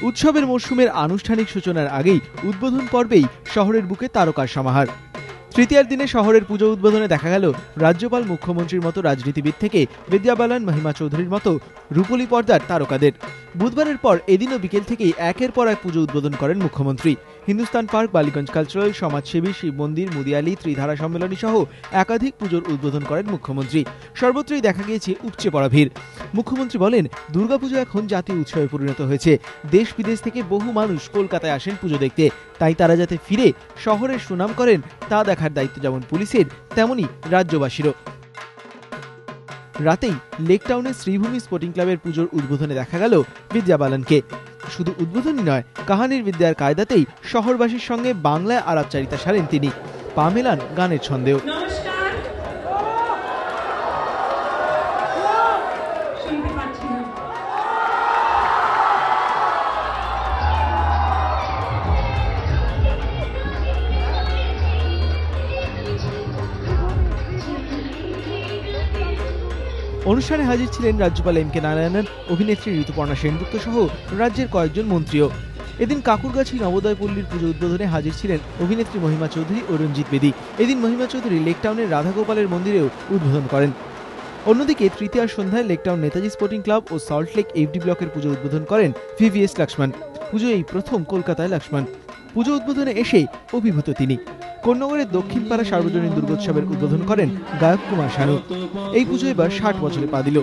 উৎসবের মরশুমের আনুষ্ঠানিক সূচনার আগেই উদ্বোধন পর্বেই শহরের বুকে তারকার সমাহার। তৃতীয়ার দিনে শহরের পুজো উদ্বোধনে দেখা গেল রাজ্যপাল, মুখ্যমন্ত্রীর মতো রাজনীতিবিদ থেকে বিদ্যা বালান, মহিমা চৌধুরীর মতো রূপলী পর্দার তারকাদের। বুধবারের পর এদিনও বিকেল থেকেই একের পর এক পুজো উদ্বোধন করেন মুখ্যমন্ত্রী। হিন্দুস্তান পার্ক, বালিগঞ্জ কালচারাল, সমাজসেবী, শিব মন্দির, মুদিয়ালি, ত্রিধারা সম্মেলনী সহ একাধিক পুজোর উদ্বোধন করেন মুখ্যমন্ত্রী। সর্বত্রই দেখা গিয়েছে উপচে পড়া ভিড়। মুখ্যমন্ত্রী বলেন, দুর্গাপুজো এখন জাতীয় উৎসবে পরিণত হয়েছে। দেশ বিদেশ থেকে বহু মানুষ কলকাতায় আসেন পুজো দেখতে, তাই তারা যাতে ফিরে শহরের সুনাম করেন তা দেখার দায়িত্ব যেমন পুলিশের, তেমনি রাজ্যবাসীরও। রাতেই লেকটাউনের শ্রীভূমি স্পোর্টিং ক্লাবের পুজোর উদ্বোধনে দেখা গেল বিদ্যা বালানকে। শুধু উদ্বোধনই নয়, কাহানির বিদ্যার কায়দাতেই শহরবাসীর সঙ্গে বাংলায় আলাপচারিতা সারেন তিনি। পা মেলান গানের ছন্দেও। অনুষ্ঠানে হাজির ছিলেন রাজ্যপাল এম কে নারায়ণন, অভিনেত্রী ঋতুপর্ণা সেনগুপ্ত সহ রাজ্যের কয়েকজন মন্ত্রীও। এদিন কাকুরগাছি নবোদয় পল্লীর পুজো উদ্বোধনে হাজির ছিলেন অভিনেত্রী মহিমা চৌধুরী ও রঞ্জিত বেদি। এদিন মহিমা চৌধুরী লেকটাউনের রাধাগোপালের মন্দিরেও উদ্বোধন করেন। অন্যদিকে তৃতীয়ার সন্ধ্যায় লেকটাউন নেতাজি স্পোর্টিং ক্লাব ও সল্টলেক এফডি ব্লকের পুজো উদ্বোধন করেন ভিভিএস লক্ষ্মণ। পুজো এই প্রথম কলকাতায় লক্ষ্মণ। পুজো উদ্বোধনে এসে অভিভূত তিনি। কোন্নগরের দক্ষিণ পাড়া সার্বজনীন দুর্গোৎসবের উদ্বোধন করেন গায়ক কুমার শানু। এই পুজো এবার 60 বছরে পা দিল।